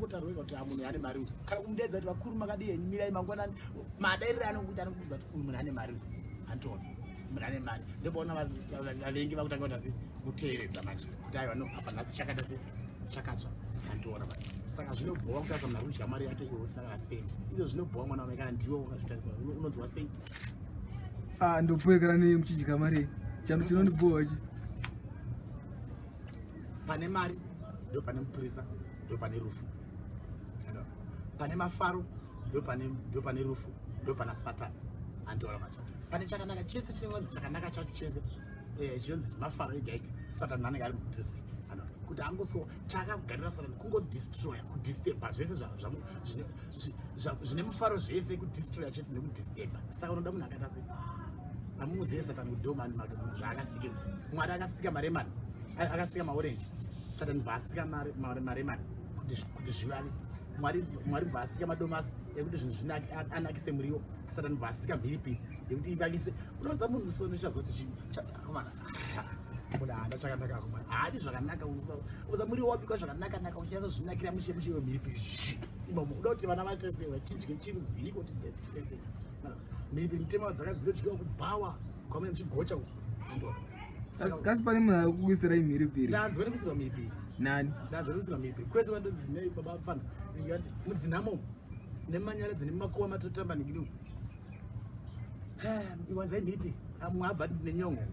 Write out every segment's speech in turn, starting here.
pangotaurwa kuti munhu ane mari kana kumudedza kuti vakuru makadii mirai mangwanani madairiro anokuti anokuudza kuti munhu ane mari antoona munhu ane mari ndopaona vavengi vakutanga kuti asi kuteeredza manje kuti aiwa no apa nhasi chakata se chakatsva antoona manje saka zvinobhowa kuti asa munhu ari kudya mari yake iwe usina kana sendi izvo zvinobhowa mwana wame kana ndiwe wakazvitarisa unonzwa sei ndopoekera nemuchidya mari chano chinondibhowa ichi pane mari ndo pane mupurisa ndo pane rufu pane mafaro ndo pane rufu ndo pana satani andiona macho pane chakanaka chese chinonzi chakanaka chacho chese chinonzi mafaro ega ega satani anenge ari mudhuze kuti angoswo chakagarira satani kungodestroya kudisturba zvese zvine mufaro zvese kudistroya chete nekudisturba saka unoda munhu akaita sei amuzive satani kuti ndomani zvaakasika mwari akasika maremani akasika maorenji satani bvaasika maremani kuti zvivave mwari bvaasika madomasi ekuti zvinhu anakise muriwo satani bvaasika mhiripiri yekuti ivakise unoudza munhu musono chazoti munhu haana chakanaka kumwa haadi zvakanaka uza muriwo wabikwa zvakanaka uchinyatsa zvinakira mushemushewe mhiripiri imomo uda kuti vana vatesewa tidye chiruvhiko tidese mhiripiri mutema dzakadzinodyiwa kubhawa kwamune muchigocha kasi pane munhu ari kukuisirai mhiripiri ndanzwa nekuisirwa mhiripiri nani ndanzwa nekuisirwa mhiripiri kwese vandodzinei baba fana mudzinamo nemanyaradzi nemakowa matotamba nikinu iwanzai mhiripiri mwabva nenyongo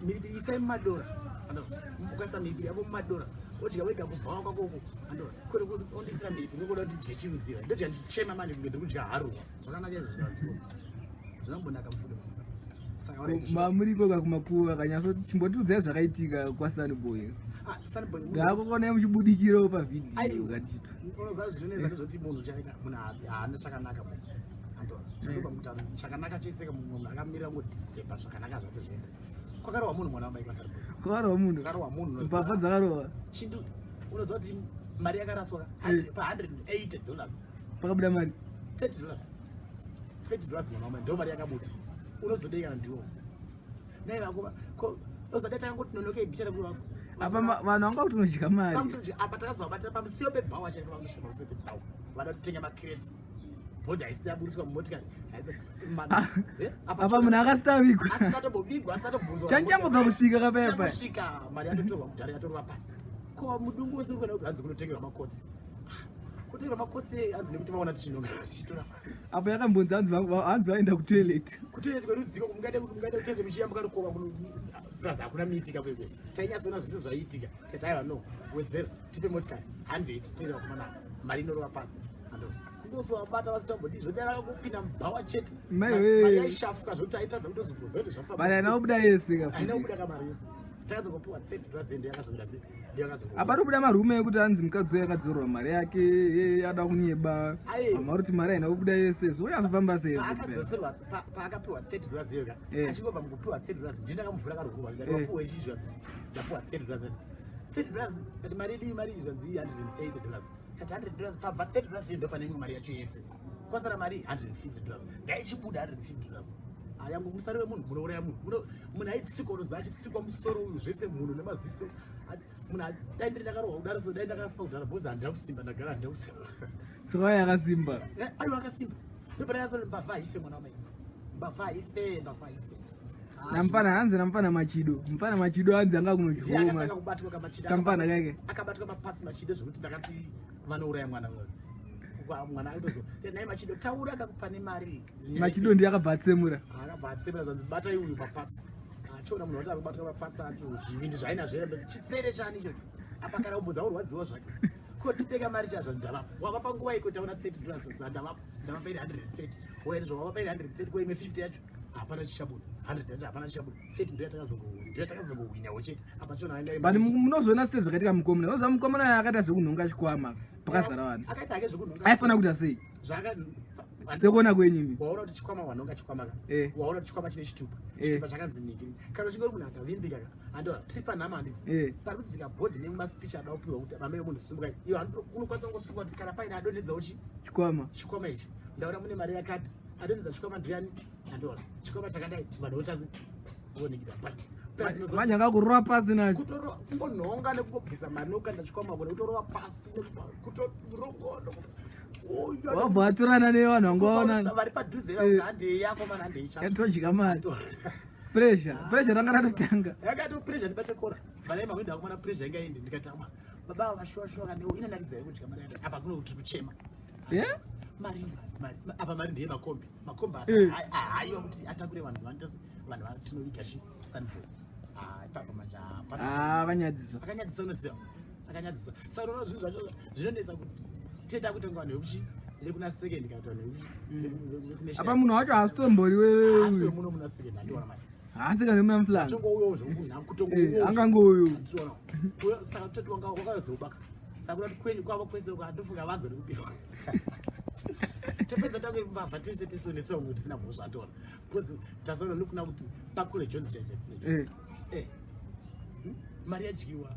mhiripiri isai mumadora ukaisa mhiripiri yavo mumadora odya wega kubhawa kwakoko kwete kuti ondisira mhiripiri nokuda kuti dye chirudziva ndodya ndichema manje kunge ndikudya haruwa zvakanaka izvo zvinombonaka mufudo mamuri koka kumakuva kanyatso chimbotiudzai zvakaitika kwaSunnyBoy ndakokona muchibudikirawo pavhidhiyo katitu unoziva zvinonetsa ndezvoti munhu haana chakanaka chakanaka chese munhu akamirira ngodisturba zvakanaka zvacho zvese kwakarohwa munhu mwana wamai kwaSunnyBoy kwakarohwa munhu mbavha dzakarohwa chindu unoziva kuti mari yakaraswa pa$180 pakabuda mari $30 mwana wamai ndo mari yakabuda unozodei kana ndiwo naivakuva uzada takangoti nonokei mbichana kuva apa vanhu vanga kuti unodya mari apa takazovabatira pamusiwo pebhawa chaiko pamusvika pamusiwo pebhawa vada kutenga makiresi bhodha haisati yaburiswa mumotikari apa munhu akasitabigwa asatombobigwa asatobvunzwa chanchambobva kusvika kapepa kusvika mari yatotorwa kudhara yatorwa pasi ko mudungu wese urikuenda kuti hanzi kunotengerwa makotsi kutengerwa makotsi hanzi nekuti vaona tichinonga tichitora apa yakambonzi hanzi vaenda kutoilet kwerudziko mungaita kutenge michiya mukarukova purazi hakuna miitika kwekwe tainyatsoona zvese zvaiitika tataiva no wedzera tipe motikari 100 tiiterewa kumana mari inorova pasi kungosovabata vasitambodi zvodai vakangopinda mubhawa chete mari yaishafuka zvokuti aitadza kutozogozoti zvafamba mari haina kubuda yese haina kubuda kamari yese takazongopiwa $30 ende yakazongoda apatobuda marume ekuti hanzi mukadzi yakadzorwa mari yake ada kunyeba amari kuti mari haina kubuda yese so yazofamba sei akadzoserwa paakapiwa $30 yoga achingobva mukupiwa $30 ndindakamuvhura karukuva ndapiwa ichizvo ndapiwa $30 kati mari yedu mari izvanzi $180 kati $100 pabva $30 ndo pane imwe mari yacho yese kwasara mari $150 ndaichibuda $150 yangu musari wemunhu munouraya munhu aitsikwa unoziva achitsikwa musoro uyu zvese munhu nemaziso munhu dai ndiri ndakarohwa kudaro so dai ndakafa kudhara bhozi handina kusimba ndagara handina kusimba saka yakasimba aiwa akasimba ndopana yakasori mbavha haife mwana wamai mbavha haife namufana hanzi namufana machido hanzi anga kunodyiwa kamufana kake akabatwa mapasi machido zvokuti ndakati vanouraya mwana mwadzi mwana aitozo nai machido taura kakupane mari machido ndiye akabva atsemura zvanzi batai uyu papatsi achiona munhu wati akubatwa mapatsi acho zvivindi zvainazvo chitsere chani ichocho apa kana umbudza urwadziwa zvake kotipeka mari chazvo ndavapa wavapa nguva iko taona $30 ndavapa pairi 130 waizvo wavapa pairi 130 koime 50 yacho hapana chichabuda 100 yacho hapana chichabuda 30 ndiyo takazongohwinyawo chete apa chona aenda bani munozoona sezvo katika mukomana unoziva mukomana uyo akaita zvekunhonga chikwama pakazara vanhu akaita hake zvekunhonga aifanira kuita sei sekuona kwenyu waona kuti chikwama wanhonga chikwama waona kuti chikwama chine chitupa chakanzi ningiri kana uchingori munhu akavimbika andora tiri panhama handiti pari kudzika bhodhi nemumaspeech ada kupiwa kuti mamere munhu sumbukai iyo unokwanisa kungosunga kuti kana paine adonedzawo chikwama ichi ndaona mune mari yakati adonedza chikwama ndiani andora chikwama chakadai vanhu votasi vonikira manje akakurova pasi nacho kungonhonga nekungobvisa mari nokukanda chikwama kune kutorova pasi wabva atorana nevanhu vangaona vari padhuze handei yako mana handei yatodya mari pressure ranga ratotanga yakati pressure ndibachakora vhara mawindo akumana pressure ingaindi ndikatama baba vashuwa newo inonakidza here kudya mari yacho apa kuno kuti kuchema mari apa mari ndeye makombi haiwa kuti atakure vanhu vatinoviga sunboy ipapo manje akanyadziswa unoziva akanyadzisa saka unoona zvinhu zvacho zvinonetsa kuti teta kuti vanhu vekuchi lekuna second kana vanhu vekuchi apa munhu wacho haasitombori wewe muno muna second handiona mari haasi kana muna mfulani tongouyo zvokunhamu kutongouyo angangouyo saka toti wakazobaka saka kuti kwenyu kwavo kwese ukatofunga vanzo nekubirwa topedza tange mbavha tese nesongo tisina mhosva zvatona because tasaona nokuna kuti pakure jones chache mari yadyiwa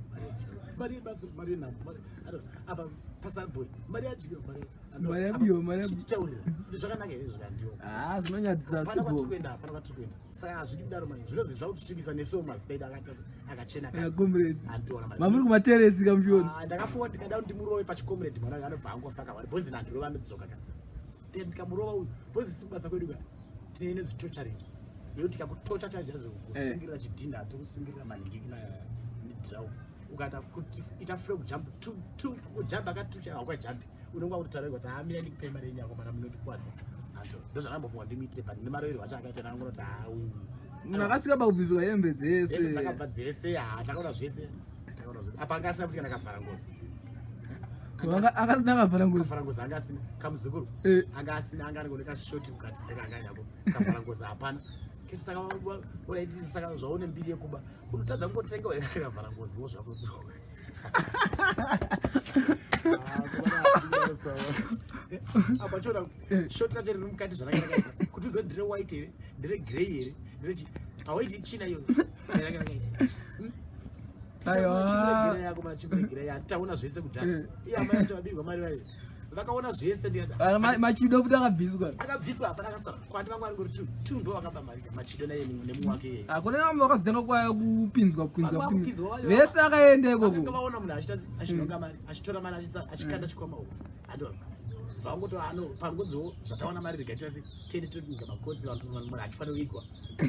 mari yebasa mari yenhamo apa pasalboy mari yadyiwa mari yabiwa chitaurira kuti zvakanaka here zvikandiwa zvinonyadzisa pana kwatiri kuenda saka hazvidi kudaro manje zvinozi zvakutisvibisa nesongo mazipaid akachena mamuri kumateresi kamuchiona ndakafunga ndikada kuti ndimurove pachicomrade mwana anobva angofaka wari bhozi nandirova nodzoka kana ndikamurova uyu bhozi sikubasa kwedu ka tine nezvitocharingi yekuti tikakutocha chajazvekusungirira chidhinda tokusungirira maningi nedhirau ukata kuti ita frog jump kujamba akatucha hakwajambi unonga kuti taregwa kuti hamira ndikupe mari yenyako mana munondikwadza ato ndozvanambofunga ndimuitire pani nemarevero wacho akaita nangoona kuti uyu munhu akasvika pakubviswa hembe dzese dzakabva dzese takaona zvese apa angasina kuti kana kavhara ngozi akasina kavhara ngozi anga asina kamuzukuru anga asina anga anenge nekashoti kukati ndekanganyako kavhara ngozi hapana keti saka uraiti saka zvaone mbiri yekuba unotadza kungotenga kavhara ngozi wo zvako apa chona shoti racho riri mukati zvarakakaita kuti uzive ndire white here ndire grey here ndire hawaiti china iyo yarakakaita yako mana chimbegrey ataona zvese kudhara iye ama yacho vabirwa mari vayo vakaona zvese machido futi akabviswa hapana akasara kwandi vangu vari ngori tu ndo vakapa mari machido naye nemuwake yeye kune vamwe vakazotanga kwaya kupinzwa vese akaenda ikoko vaona munhu achinonga mari achitora mari achikanda chikwama uko andona vangoto pangodziwo zvataona mari rigaita se tene todinga makodzi munhu achifanira kuigwa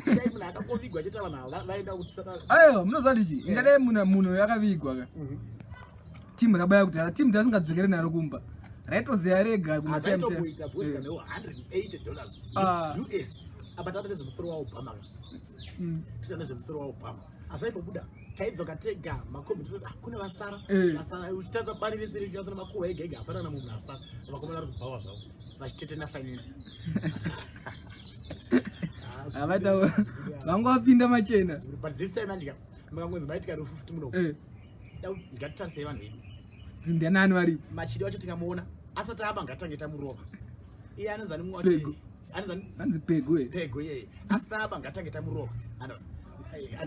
dai munhu akangovigwa cheta vanhu vaenda kuti saka aiwa munoziva ndichi ingadai munhu yakavigwa ka timu rabaya kuti timu dzasingadzokere naro kumba raitoziya rega kumaitoita bhozi kana $180 US apa tata nezvemusoro waobama tita nezvemusoro waobama azvaipobuda taidzoka tega makombi tototi kune vasara uchitadza bari rese richasana makuhwa ega ega hapana namunhu asara vakomana vari kubhawa zvavo vachitetena finance vanga vapinda machena but this time andika makangonzi maitika ri 50 muno ngatitarisei vanhu vedu ndianani varipo machidi wacho tikamuona asati aba ngatange tamurova iye anozani mumwe wacho anzi pego yeye asati aba ngatange tamurova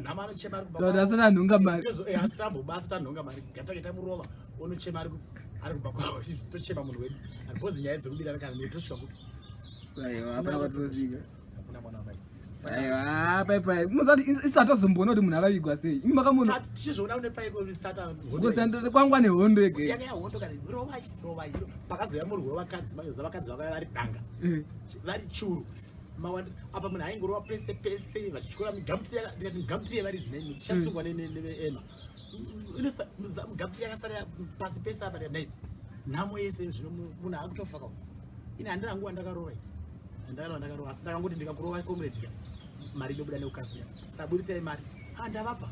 nhama anochema asati anhonga mari asati ambobasa tanhonga mari ngatange tamurova unochema ari kuba kwavo tochema munhu wedu andibhozi nyaya dzekubirana kana netosvika kuti hapana kwatosvika hakuna mwana wamai paipai muzati isati azomboona kuti munhu akavigwa sei imi makamona tichizviona une paiko kwangwa nehondo ege yanga yahondo kana rova iro pakazouya murwi wevakadzi manyoza vakadzi vakava vari danga vari churu apa munhu aingorova pese pese vachityora migamutiri yevari zinai tichasungwa neema migamutiri yakasara pasi pese apa nai nhamo yese zvino munhu akutofaka ine handina nguva ndakarova ndakarova asi ndakangoti ndikakurova komredika mari inobuda neukasiya saburisai mari ndavapa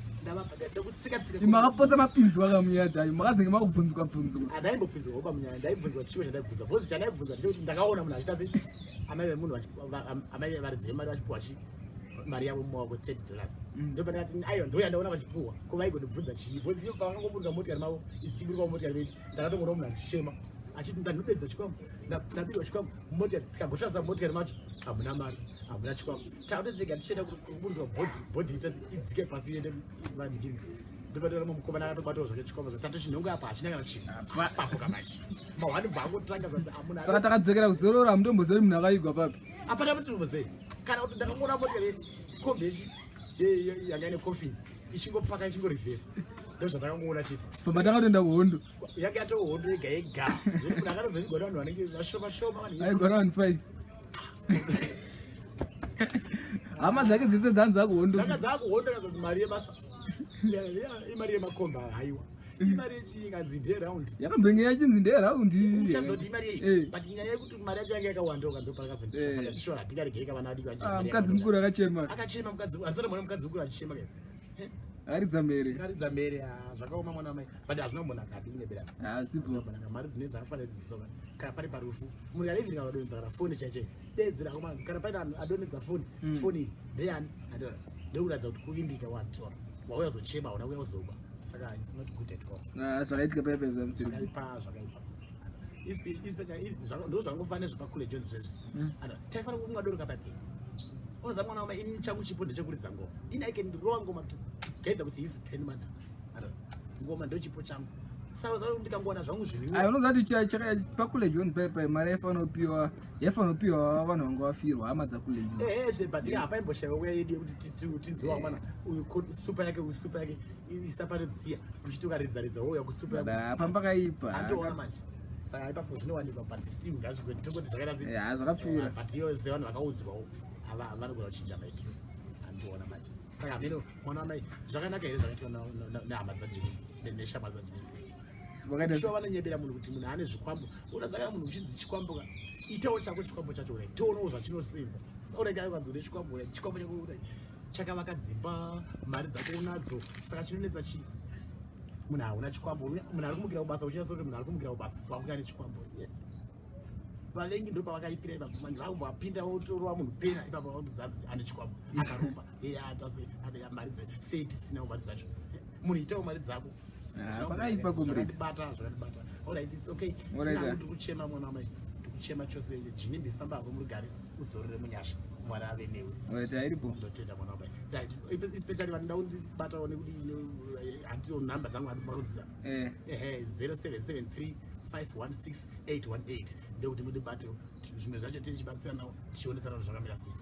makapotsa mapinzi wakamuyadzayo makazenge makubvunzwa handaimbobvunzwa pamunyaya ndaibvunzwa chiwo chandaibvunzwa bhozi chandaibvunzwa ndechekuti ndakaona munhu achita se amai vemunhu amai varidzive mari vachipuwa mari yavo mumaoko $30 ndopa ndakati aiwa ndoyandaona vachipuwa ko vaigondibvunza chii bhozi iyo pavangangoburuka motikari mavo isikuruka motikari vedu ndakatongona munhu achichema achiti ndanopedza chikwama ndabirwa chikwama motikari tikagotarisa motikari macho hamuna mari hamuna chikwama takatotega tichienda kuburiswa bhodhi idzike pasi iende vanhikiri ndopatoramo mukomana akatobatawo zvake chikwama zvatatu chinhongo apa hachina kana chinhu papo kamachi mahwani bva angotanga zvanzi hamuna saka takadzokera kuzorora hamutomboziva munhu akavigwa papi apana kuti tombozei kana kuti ndakangoona motikari kombi yanga ine kofini ichingopaka ichingorivhesa ndozvandakangoona chete pamba takatoenda kuhondo yake yato hondo yega yega kuti akatozonigwada vanhu vanenge vashoma shoma aigwara vanhu 5 hama dzake dzese dzanzi akuhondo dzakakuhondo kazoti mari yebasa imari yemakomba haiwa imari yechinganzi nderaundi yakambenge yachinzi nderaundi uchazoti imari yei but nyaya yekuti mari yacho yange yakawanda ndopakazotishora tingaregereka vana mukadzi mukuru akachema mukadzi asara mwana mukadzi mukuru achishema aridza mere zvakaoma mwana mai but hazvina mbona kadini berana sipo mari dzine dzakafanira dzisoka kana pari parufu munhu alivhiri adonedza kana foni chaiche dedzira kana paita adonedza foni ndeyani adora ndokuratidza kuti kuvimbika watora wauya zochema una uya uzoba saka it's not good at all zvakaitika paipa zvakaipa ndo zvangofanira zvepakule jones zvezvi taifanira kumwadoroka papi unoziva mwana wama ini changu chipo ndechekuridza ngoma ini I can rowa ngoma together with his 10 months ngoma ndo chipo changu saka ndikangoona zvangu zvinhu unoziva kuti pakule john paipa mari yaifanopiwa vanhu vanga vafirwa hama dzakule john but hapaimboshayiwa uya yedu yekuti tinziwa mwana uyu supa yake isapanodziya uchitokaridzaridza uya kusupa yake pambakaipa andoona manje saka ipapo zvinowanikwa but still ngazvigwe tongoti zvakaita zvakapfuura but yose vanhu vakaudzwawo vanogona kuchinja maitiro andiona manje saka mino mwana wamai zvakanaka here zvakaitwa nehama dzajini neshama dzajini sho vanonyebera munhu kuti munhu ane zvikwambo unazakana munhu uchinzi chikwambo itawo chako chikwambo chacho kudai tionawo zvachinosenza urega kwanzi une chikwambo chako kudai chakavaka dzimba mari dzako unadzo saka chinonetsa chii munhu hauna chikwambo munhu ari kumukira kubasa uchinyasa kuti munhu ari kumukira kubasa wakuya nechikwambo vavengi ndo pavakaipira ipapo manje vakubvapinda votorowa munhu pena ipapo vakudzanzi ane chikwambo akarumba atase mari sei tisina mari dzacho munhu itawo mari dzako pakaipa zvakandibata alright it's okay ndikuchema mwana wamai ndikuchema chose jini mbifamba hako murigare uzorore munyasha mwari ave newe iripo ndotenda mwana wamai especially vanoda kundibatawo nekuti handiro nhamba dzangu handimarudzisa 0773 516 ndekuti mundibatewo zvimwe zvacho tiri chibatsira nawo tichionesana zvakamira sei.